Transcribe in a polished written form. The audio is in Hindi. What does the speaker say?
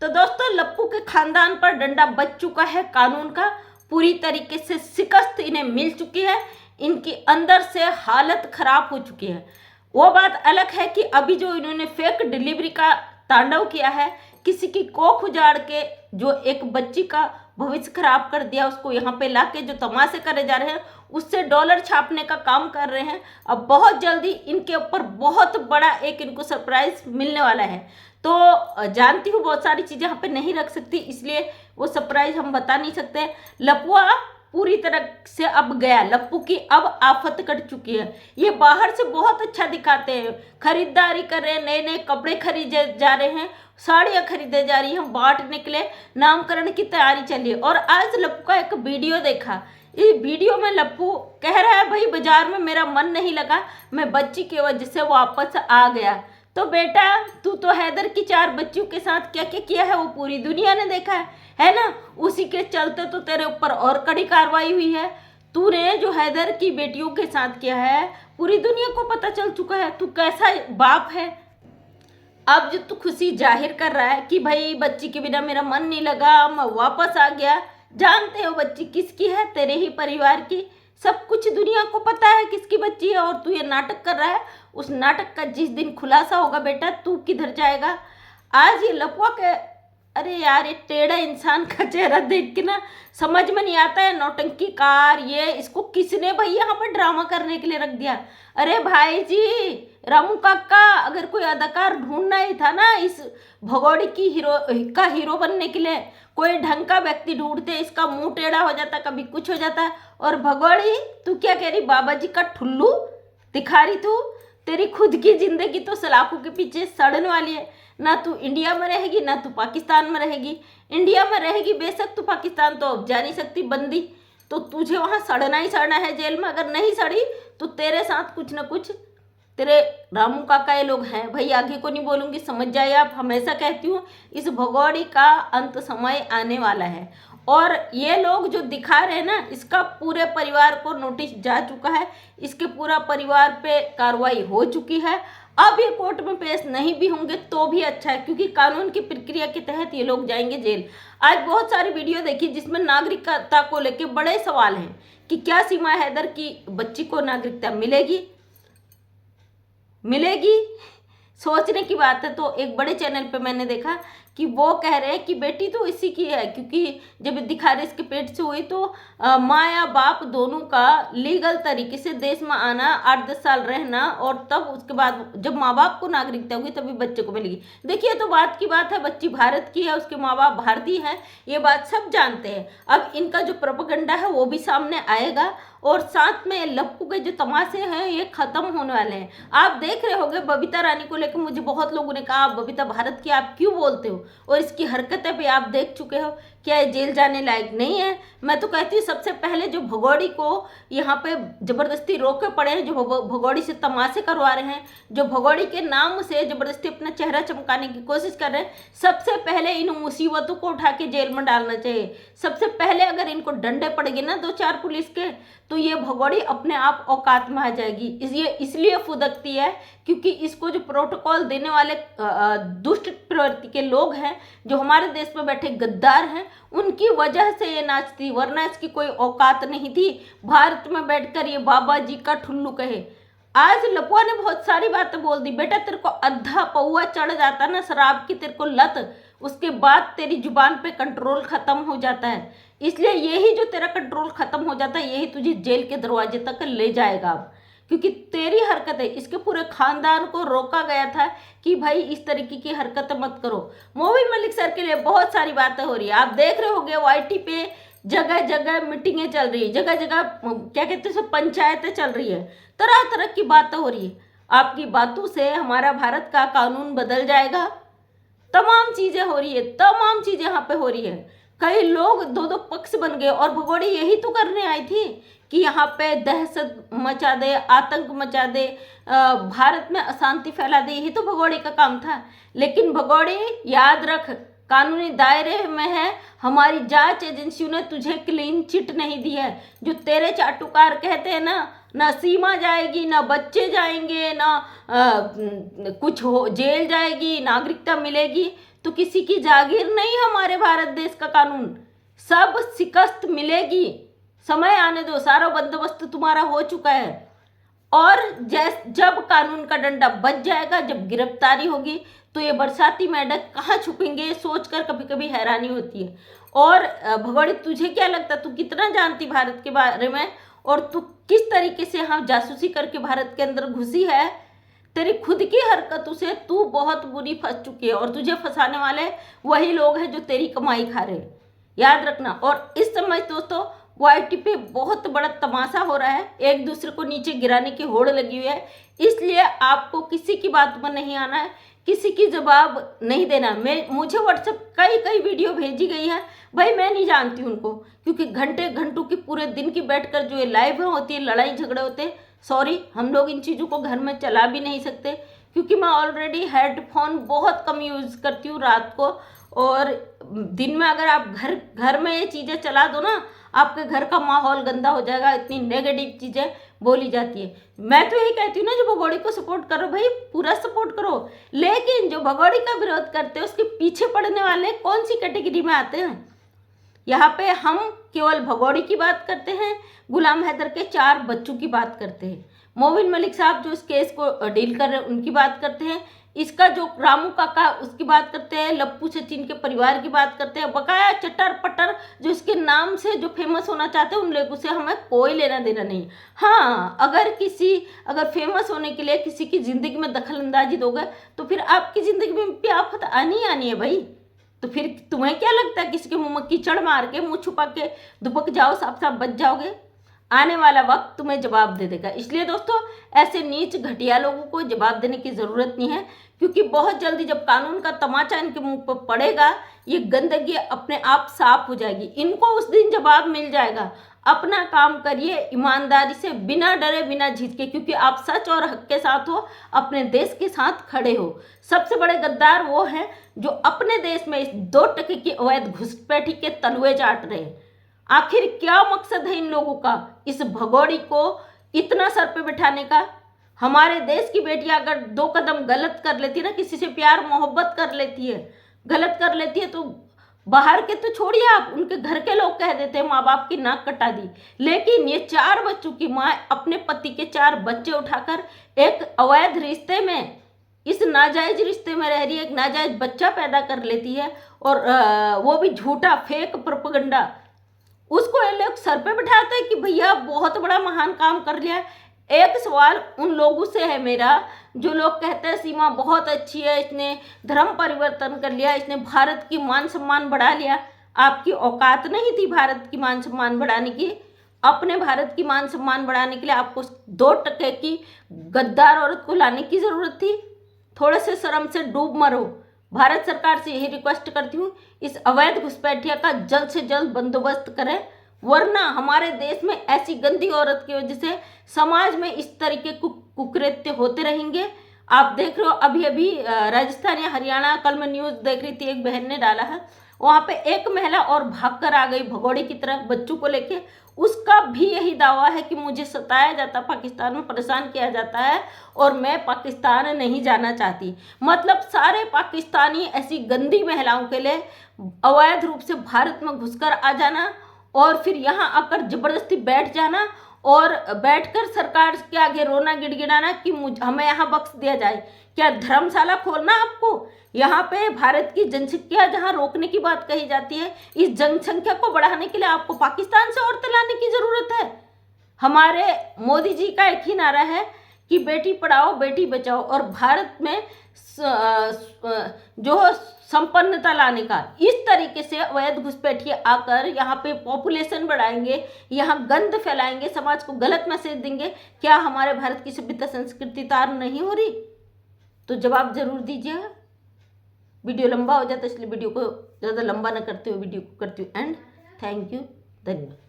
तो दोस्तों, लप्पू के खानदान पर डंडा बज चुका है कानून का। पूरी तरीके से शिकस्त इन्हें मिल चुकी है। इनकी अंदर से हालत खराब हो चुकी है। वो बात अलग है कि अभी जो इन्होंने फेक डिलीवरी का तांडव किया है, किसी की कोख उजाड़ के जो एक बच्ची का भविष्य खराब कर दिया, उसको यहाँ पे लाके जो तमाशे करे जा रहे हैं, उससे डॉलर छापने का काम कर रहे हैं। अब बहुत जल्दी इनके ऊपर बहुत बड़ा एक इनको सरप्राइज मिलने वाला है। तो जानती हूँ बहुत सारी चीज़ें यहाँ पे नहीं रख सकती, इसलिए वो सरप्राइज हम बता नहीं सकते। लपुआ पूरी तरह से अब गया, लप्पू की अब आफत कट चुकी है। ये बाहर से बहुत अच्छा दिखाते हैं, खरीदारी कर रहे हैं, नए नए कपड़े खरीदे जा रहे हैं, साड़ियाँ खरीदे जा रही हैं, बांटने के लिए नामकरण की तैयारी चली है। और आज लप्पू का एक वीडियो देखा। इस वीडियो में लप्पू कह रहा है, भाई बाजार में मेरा मन नहीं लगा, मैं बच्ची की वजह से वापस आ गया। तो बेटा, तू तो हैदर की 4 बच्चियों के साथ क्या क्या किया है वो पूरी दुनिया ने देखा है ना। उसी के चलते तो तेरे ऊपर और कड़ी कार्रवाई हुई है। तूने जो हैदर की बेटियों के साथ किया है पूरी दुनिया को पता चल चुका है, तू कैसा बाप है। अब जो तू खुशी जाहिर कर रहा है कि भाई बच्ची के बिना मेरा मन नहीं लगा, मैं वापस आ गया। जानते हो बच्ची किसकी है? तेरे ही परिवार की। सब कुछ दुनिया को पता है किसकी बच्ची है, और तू ये नाटक कर रहा है। उस नाटक का जिस दिन खुलासा होगा बेटा, तू किधर जाएगा। आज ये लपुआ के, अरे यार, ये टेढ़ा इंसान का चेहरा देख के ना समझ में नहीं आता है। नौटंकी कार, ये इसको किसने भाई यहाँ पर ड्रामा करने के लिए रख दिया। अरे भाई जी, रामू काका, अगर कोई अदाकार ढूंढना ही था ना इस भगोड़ी की हीरो बनने के लिए, कोई ढंग का व्यक्ति ढूंढते। इसका मुंह टेढ़ा हो जाता, कभी कुछ हो जाता। और भगोड़ी, तू क्या कह रही? बाबा जी का ठुल्लू दिखा रही तू। तेरी खुद की जिंदगी तो सलाखों के पीछे सड़ने वाली है। ना तू इंडिया में रहेगी, ना तू पाकिस्तान में रहेगी। इंडिया में रहेगी बेशक, तू पाकिस्तान तो अब जा नहीं सकती, बंदी। तो तुझे वहाँ सड़ना ही सड़ना है जेल में। अगर नहीं सड़ी तो तेरे साथ कुछ ना कुछ तेरे रामू काका ये लोग हैं। भाई आगे को नहीं बोलूँगी, समझ जाए आप। हमेशा कहती हूँ, इस भगोड़ी का अंत समय आने वाला है। और ये लोग जो दिखा रहे हैं ना, इसका पूरे परिवार को नोटिस जा चुका है। इसके पूरा परिवार पे कार्रवाई हो चुकी है। अब ये कोर्ट में पेश नहीं भी होंगे तो भी अच्छा है, क्योंकि कानून की प्रक्रिया के तहत ये लोग जाएंगे जेल। आज बहुत सारी वीडियो देखी जिसमें नागरिकता को लेकर बड़े सवाल हैं कि क्या सीमा हैदर की बच्ची को नागरिकता मिलेगी। सोचने की बात है। तो एक बड़े चैनल पे मैंने देखा कि वो कह रहे हैं कि बेटी तो इसी की है, क्योंकि जब दिखा रहे इसके पेट से हुई तो माँ या बाप दोनों का लीगल तरीके से देश में आना, 8-10 साल रहना, और तब उसके बाद जब माँ बाप को नागरिकता होगी तभी बच्चे को मिलेगी। देखिए, तो बात की बात है, बच्ची भारत की है, उसके माँ बाप भारतीय हैं, ये बात सब जानते हैं। अब इनका जो प्रोपेगेंडा है वो भी सामने आएगा, और साथ में लप्पू के जो तमाशे हैं ये खत्म होने वाले हैं। आप देख रहे होंगे बबीता रानी को लेकर मुझे बहुत लोगों ने कहा, आप बबीता भारत की आप क्यों बोलते हो, और इसकी हरकतें भी आप देख चुके हो, क्या ये जेल जाने लायक नहीं है। मैं तो कहती हूँ सबसे पहले जो भगोड़ी को यहाँ पे जबरदस्ती रोके पड़े हैं, जो भगोड़ी से तमाशे करवा रहे हैं, जो भगोड़ी के नाम से जबरदस्ती अपना चेहरा चमकाने की कोशिश कर रहे हैं, सबसे पहले इन मुसीबतों को उठा के जेल में डालना चाहिए। सबसे पहले अगर इनको डंडे पड़ेंगे ना 2-4 पुलिस के, तो ये भगोड़ी अपने आप औकात में आ जाएगी। इसलिए फुदकती है क्योंकि इसको जो प्रोटोकॉल देने वाले दुष्ट प्रवृत्ति के लोग हैं, जो हमारे देश में बैठे गद्दार हैं, उनकी वजह से ये नाचती, वरना इसकी कोई औकात नहीं थी भारत में बैठकर ये बाबा जी का ठुल्लू कहे। आज लपुआ ने बहुत सारी बातें बोल दी। बेटा, तेरे को अद्धा पौआ चढ़ जाता ना शराब की, तेरे को लत, उसके बाद तेरी जुबान पे कंट्रोल खत्म हो जाता है। इसलिए यही जो तेरा कंट्रोल खत्म हो जाता है, यही तुझे जेल के दरवाजे तक ले जाएगा अब, क्योंकि तेरी हरकतें, इसके पूरे खानदान को रोका गया था कि भाई इस तरीके की हरकतें मत करो। मोबिन मलिक सर के लिए बहुत सारी बातें हो रही है। आप देख रहे होंगे YT पे जगह जगह मीटिंगें चल रही है, जगह जगह क्या कहते हैं पंचायतें चल रही है, तरह तरह की बातें हो रही है। आपकी बातों से हमारा भारत का कानून बदल जाएगा। तमाम चीज़ें हो रही है, तमाम चीज़ें यहाँ पे हो रही है। कई लोग 2-2 पक्ष बन गए, और भगोड़ी यही तो करने आई थी कि यहाँ पे दहशत मचा दे, आतंक मचा दे, भारत में अशांति फैला दे। यही तो भगोड़ी का काम था। लेकिन भगोड़ी, याद रख, कानूनी दायरे में है। हमारी जांच एजेंसियों ने तुझे क्लीन चिट नहीं दी है। जो तेरे चाटुकार कहते हैं ना सीमा जाएगी, ना बच्चे जाएंगे, ना कुछ हो जेल जाएगी, नागरिकता मिलेगी, तो किसी की जागीर नहीं हमारे भारत देश का कानून। सब शिकस्त मिलेगी, समय आने दो, सारा बंदोबस्त तुम्हारा हो चुका है। और जब कानून का डंडा बच जाएगा, जब गिरफ्तारी होगी, तो ये बरसाती मेंढक कहाँ छुपेंगे, सोचकर कभी कभी हैरानी होती है। और भगोड़ी, तुझे क्या लगता, तू कितना जानती भारत के बारे में, और तू किस तरीके से यहाँ जासूसी करके भारत के अंदर घुसी है। तेरी खुद की हरकतों से तू बहुत बुरी फंस चुकी है, और तुझे फंसाने वाले वही लोग हैं जो तेरी कमाई खा रहे हैं, याद रखना। और इस समय दोस्तों वाईटी पे बहुत बड़ा तमाशा हो रहा है, एक दूसरे को नीचे गिराने की होड़ लगी हुई है। इसलिए आपको किसी की बात में नहीं आना है, किसी की जवाब नहीं देना। मुझे व्हाट्सएप कई वीडियो भेजी गई है, भाई मैं नहीं जानती उनको, क्योंकि घंटे घंटों की पूरे दिन की बैठकर जो ये लाइव होती है, लड़ाई झगड़े होते हैं, सॉरी हम लोग इन चीज़ों को घर में चला भी नहीं सकते, क्योंकि मैं ऑलरेडी हेडफोन बहुत कम यूज़ करती हूँ रात को। और दिन में अगर आप घर में ये चीज़ें चला दो ना, आपके घर का माहौल गंदा हो जाएगा, इतनी नेगेटिव चीज़ें बोली जाती है। मैं तो यही कहती हूँ ना, जो भगोड़ी को सपोर्ट करो भाई पूरा सपोर्ट करो, लेकिन जो भगोड़ी का विरोध करते हैं उसके पीछे पड़ने वाले कौन सी कैटेगरी में आते हैं। यहाँ पे हम केवल भगोड़ी की बात करते हैं, गुलाम हैदर के 4 बच्चों की बात करते हैं, मोबिन मलिक साहब जो इस केस को डील कर रहे हैं उनकी बात करते हैं, इसका जो रामू काका उसकी बात करते हैं, लप्पू सचिन के परिवार की बात करते हैं, बकाया चटर पटर जो इसके नाम से जो फेमस होना चाहते हैं उन लोगों से हमें कोई लेना देना नहीं। हाँ, अगर फेमस होने के लिए किसी की ज़िंदगी में दखल अंदाजी दोगे तो फिर आपकी ज़िंदगी में भी आफत आनी आनी है भाई। तो फिर तुम्हें क्या लगता है किसी के मुंह में कीचड़ मार के मुंह छुपा के दुबक जाओ, साफ साफ बच जाओगे? आने वाला वक्त तुम्हें जवाब दे देगा। इसलिए दोस्तों ऐसे नीच घटिया लोगों को जवाब देने की ज़रूरत नहीं है, क्योंकि बहुत जल्दी जब कानून का तमाचा इनके मुंह पर पड़ेगा, ये गंदगी अपने आप साफ हो जाएगी, इनको उस दिन जवाब मिल जाएगा। अपना काम करिए ईमानदारी से, बिना डरे बिना झिझके, क्योंकि आप सच और हक के साथ हो, अपने देश के साथ खड़े हो। सबसे बड़े गद्दार वो हैं जो अपने देश में इस 2 टके की अवैध घुसपैठी के तलुए चाट रहे हैं। आखिर क्या मकसद है इन लोगों का इस भगोड़ी को इतना सर पे बिठाने का? हमारे देश की बेटियां अगर 2 कदम गलत कर लेती है ना, किसी से प्यार मोहब्बत कर लेती है, गलत कर लेती है, तो बाहर के तो छोड़िए, आप उनके घर के लोग कह देते हैं माँ बाप की नाक कटा दी। लेकिन ये 4 बच्चों की माँ अपने पति के 4 बच्चे उठाकर एक अवैध रिश्ते में, इस नाजायज रिश्ते में रह रही है, एक नाजायज बच्चा पैदा कर लेती है, और वो भी झूठा फेक प्रोपेगेंडा। उसको ये लोग सर पे बिठाते हैं कि भैया बहुत बड़ा महान काम कर लिया। एक सवाल उन लोगों से है मेरा जो लोग कहते हैं सीमा बहुत अच्छी है, इसने धर्म परिवर्तन कर लिया, इसने भारत की मान सम्मान बढ़ा लिया। आपकी औकात नहीं थी भारत की मान सम्मान बढ़ाने की। अपने भारत की मान सम्मान बढ़ाने के लिए आपको 2 टके की गद्दार औरत को लाने की ज़रूरत थी। थोड़े से शर्म से डूब मरो। भारत सरकार से यही रिक्वेस्ट करती हूँ, इस अवैध घुसपैठिया का जल्द से जल्द बंदोबस्त करें, वरना हमारे देश में ऐसी गंदी औरत की वजह से समाज में इस तरीके कुकृत्य होते रहेंगे। आप देख रहे हो अभी राजस्थान या हरियाणा, कल मैं न्यूज़ देख रही थी, एक बहन ने डाला है, वहाँ पे एक महिला और भागकर आ गई भगोड़े की तरह बच्चों को लेके। उसका भी यही दावा है कि मुझे सताया जाता, पाकिस्तान में परेशान किया जाता है और मैं पाकिस्तान नहीं जाना चाहती। मतलब सारे पाकिस्तानी ऐसी गंदी महिलाओं के लिए अवैध रूप से भारत में घुसकर आ जाना और फिर यहाँ आकर जबरदस्ती बैठ जाना और बैठकर सरकार के आगे रोना गिड़गिड़ाना कि हमें यहाँ बख्श दिया जाए। क्या धर्मशाला खोलना आपको? यहाँ पे भारत की जनसंख्या जहाँ रोकने की बात कही जाती है, इस जनसंख्या को बढ़ाने के लिए आपको पाकिस्तान से औरतें लाने की ज़रूरत है। हमारे मोदी जी का एक ही नारा है कि बेटी पढ़ाओ बेटी बचाओ, और भारत में जो संपन्नता लाने का इस तरीके से अवैध घुसपैठिए आकर यहाँ पे पॉपुलेशन बढ़ाएंगे, यहाँ गंद फैलाएंगे, समाज को गलत मैसेज देंगे। क्या हमारे भारत की सभ्यता संस्कृति तार नहीं हो रही? तो जवाब जरूर दीजिएगा। वीडियो लंबा हो जाता है इसलिए वीडियो को ज़्यादा लंबा न करते हुए वीडियो को करती हूँ एंड। थैंक यू, धन्यवाद।